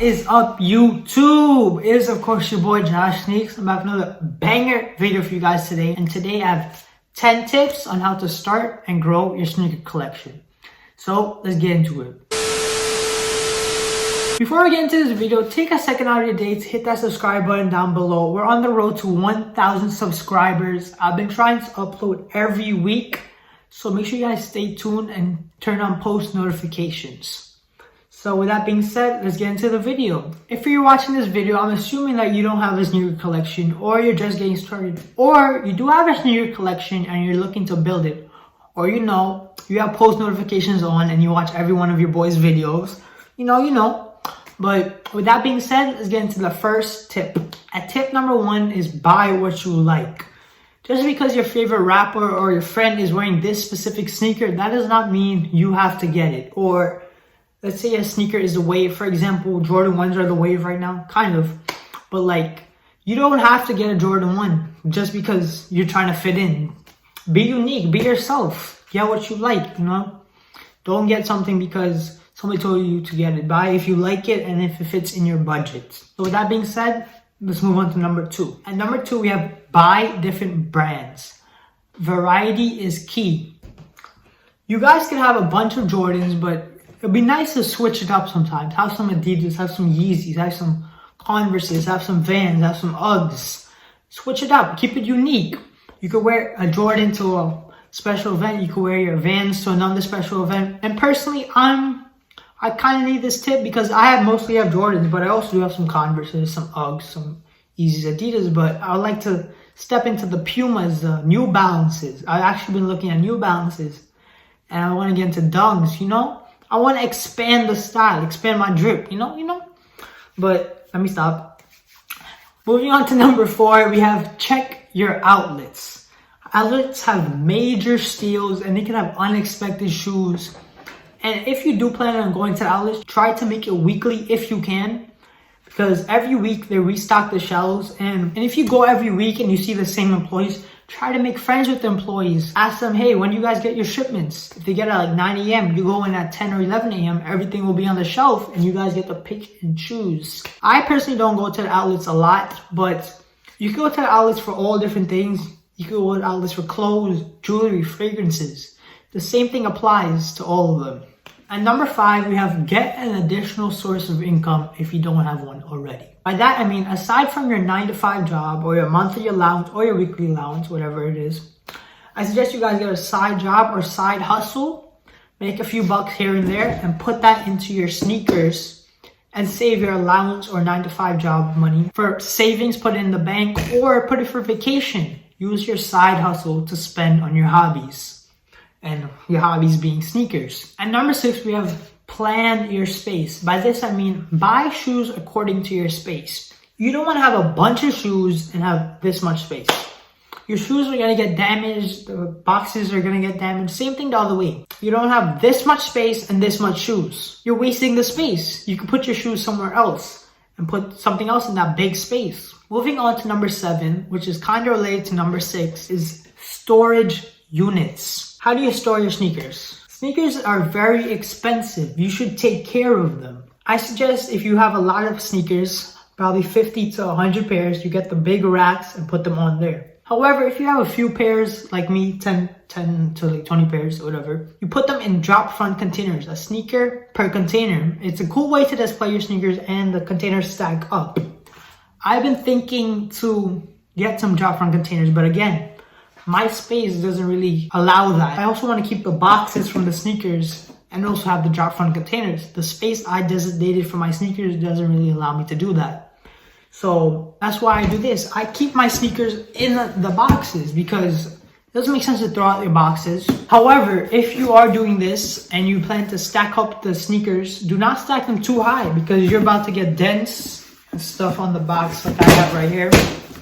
What is up, YouTube? It is of course your boy Josh Sneaks. I'm back with another banger video for you guys today. And today I have 10 tips on how to start and grow your sneaker collection. So let's get into it. Before we get into this video, take a second out of your day to hit that subscribe button down below. We're on the road to 1,000 subscribers. I've been trying to upload every week, so make sure you guys stay tuned and turn on post notifications. So with that being said, let's get into the video. If you're watching this video, I'm assuming that you don't have a sneaker collection, or you're just getting started, or you do have a sneaker collection and you're looking to build it, or you have post notifications on and you watch every one of your boys' videos. You know. But with that being said, let's get into the first tip. Tip number 1 is buy what you like. Just because your favorite rapper or your friend is wearing this specific sneaker, that does not mean you have to get it. Or let's say a sneaker is the wave. For example, Jordan 1s are the wave right now, kind of. But like, you don't have to get a Jordan 1 just because you're trying to fit in. Be unique, be yourself. Get what you like, Don't get something because somebody told you to get it. Buy if you like it and if it fits in your budget. So with that being said, let's move on to number 2. At number 2, we have buy different brands. Variety is key. You guys can have a bunch of Jordans, but it'd be nice to switch it up sometimes. Have some Adidas, have some Yeezys, have some Converses, have some Vans, have some Uggs. Switch it up, keep it unique. You could wear a Jordan to a special event. You could wear your Vans to another special event. And personally, I kind of need this tip because I mostly have Jordans, but I also do have some Converses, some Uggs, some Yeezys, Adidas. But I would like to step into the Pumas, the New Balances. I've actually been looking at New Balances, and I want to get into Dunks, I want to expand the style, expand my drip, But let me stop. Moving on to number 4, we have check your outlets. Outlets have major steals and they can have unexpected shoes. And if you do plan on going to outlets, try to make it weekly if you can. Because every week they restock the shelves. And if you go every week and you see the same employees, try to make friends with the employees. Ask them, hey, when do you guys get your shipments? If they get at like 9 a.m., you go in at 10 or 11 a.m., everything will be on the shelf and you guys get to pick and choose. I personally don't go to the outlets a lot, but you can go to the outlets for all different things. You can go to outlets for clothes, jewelry, fragrances. The same thing applies to all of them. And number 5, we have get an additional source of income if you don't have one already. By that, I mean, aside from your 9-to-5 job or your monthly allowance or your weekly allowance, whatever it is, I suggest you guys get a side job or side hustle, make a few bucks here and there, and put that into your sneakers and save your allowance or 9-to-5 job money for savings, put it in the bank, or put it for vacation. Use your side hustle to spend on your hobbies. And your hobbies being sneakers. And number 6, we have plan your space. By this, I mean buy shoes according to your space. You don't want to have a bunch of shoes and have this much space. Your shoes are going to get damaged. The boxes are going to get damaged. Same thing the other way. You don't have this much space and this much shoes. You're wasting the space. You can put your shoes somewhere else and put something else in that big space. Moving on to number 7, which is kind of related to number 6, is storage units. How do you store your sneakers? Sneakers are very expensive. You should take care of them. I suggest if you have a lot of sneakers, probably 50 to 100 pairs, you get the big racks and put them on there. However, if you have a few pairs, like me, 10 to like 20 pairs or whatever, you put them in drop front containers, a sneaker per container. It's a cool way to display your sneakers and the containers stack up. I've been thinking to get some drop front containers, but again, my space doesn't really allow that. I also want to keep the boxes from the sneakers and also have the drop front containers. The space I designated for my sneakers doesn't really allow me to do that. So that's why I do this. I keep my sneakers in the boxes because it doesn't make sense to throw out your boxes. However, if you are doing this and you plan to stack up the sneakers, do not stack them too high because you're about to get dents and stuff on the box like I have right here.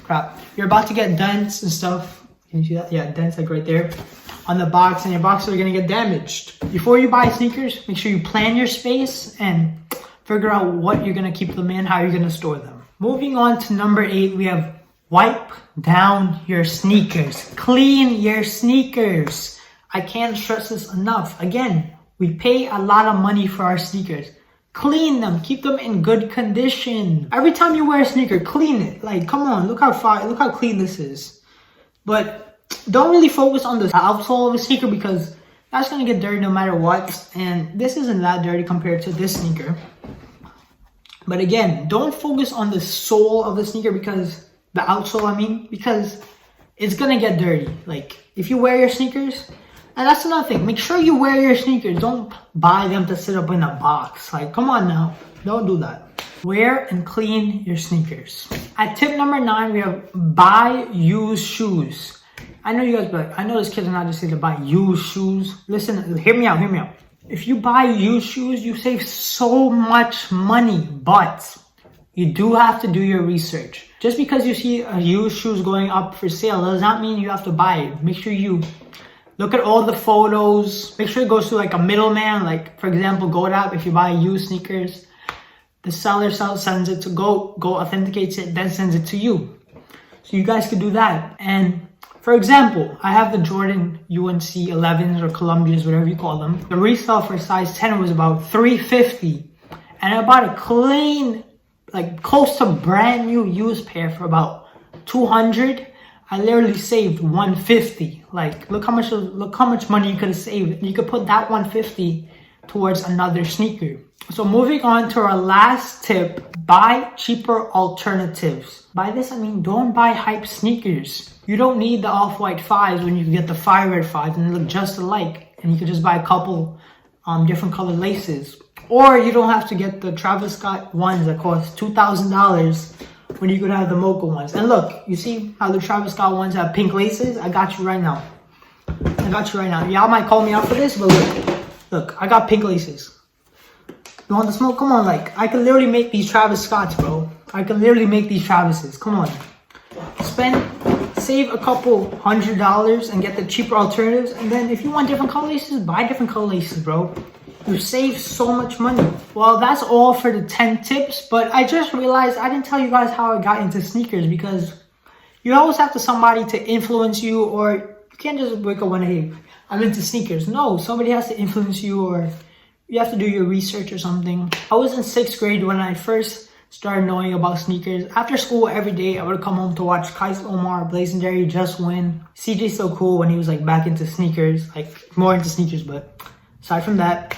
Crap. You're about to get dents and stuff. Can you see that? Yeah, dents like right there on the box, and your boxes are gonna get damaged. Before you buy sneakers, make sure you plan your space and figure out what you're gonna keep them in, how you're gonna store them. Moving on to number 8, we have wipe down your sneakers. Clean your sneakers. I can't stress this enough. Again, we pay a lot of money for our sneakers. Clean them, keep them in good condition. Every time you wear a sneaker, clean it. Like, come on, look how clean this is. But don't really focus on the outsole of a sneaker because that's gonna get dirty no matter what. And this isn't that dirty compared to this sneaker. But again, don't focus on the sole of the sneaker because the outsole, because it's gonna get dirty. Like, if you wear your sneakers, and that's another thing, make sure you wear your sneakers. Don't buy them to sit up in a box. Like, come on now, don't do that. Wear and clean your sneakers. At tip number 9, we have buy used shoes. I know you guys, but I know this kids are not just saying to buy used shoes. Listen, hear me out. If you buy used shoes, you save so much money, but you do have to do your research. Just because you see a used shoes going up for sale does not mean you have to buy it. Make sure you look at all the photos. Make sure it goes to like a middleman. Like, for example, GoDaddy. If you buy used sneakers, the seller sends it to Go authenticates it, then sends it to you. So you guys could do that. And for example, I have the Jordan UNC 11s or Columbias, whatever you call them. The resale for size 10 was about $350. And I bought a clean, like close to brand new used pair for about $200. I literally saved $150. Like, look how much money you could have saved. You could put that $150 towards another sneaker. So moving on to our last tip, buy cheaper alternatives. By this, I mean, don't buy hype sneakers. You don't need the off-white 5s when you can get the fire red 5s and they look just alike. And you can just buy a couple different colored laces. Or you don't have to get the Travis Scott ones that cost $2,000 when you could have the Mocha ones. And look, you see how the Travis Scott ones have pink laces? I got you right now. Y'all might call me out for this, but look, I got pink laces. You want the smoke? Come on, like, I can literally make these Travis Scotts, bro. I can literally make these Travises. Come on. Save a couple $100 and get the cheaper alternatives. And then if you want different color laces, buy different color laces, bro. You save so much money. Well, that's all for the 10 tips. But I just realized I didn't tell you guys how I got into sneakers because you always have to somebody to influence you, or you can't just wake up one day, hey, I'm into sneakers. No, somebody has to influence you, or you have to do your research or something. I was in 6th grade when I first started knowing about sneakers. After school, every day, I would come home to watch Kais Omar, Blazendary, Just Win. CJ So Cool when he was like back into sneakers, like more into sneakers. But aside from that,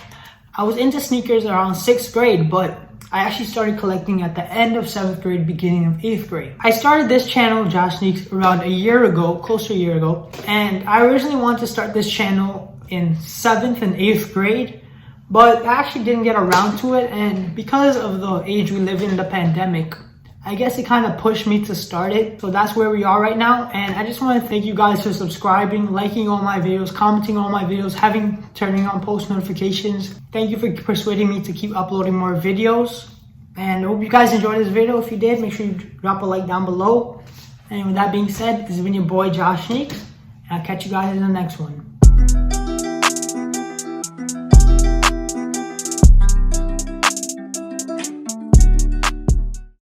I was into sneakers around 6th grade, but I actually started collecting at the end of 7th grade, beginning of 8th grade. I started this channel, Josh Sneaks, around a year ago, close to a year ago. And I originally wanted to start this channel in 7th and 8th grade, but I actually didn't get around to it. And because of the age we live in, the pandemic, I guess it kind of pushed me to start it. So that's where we are right now. And I just want to thank you guys for subscribing, liking all my videos, commenting all my videos, turning on post notifications. Thank you for persuading me to keep uploading more videos. And I hope you guys enjoyed this video. If you did, make sure you drop a like down below. And with that being said, this has been your boy Josh Sneaks. And I'll catch you guys in the next one.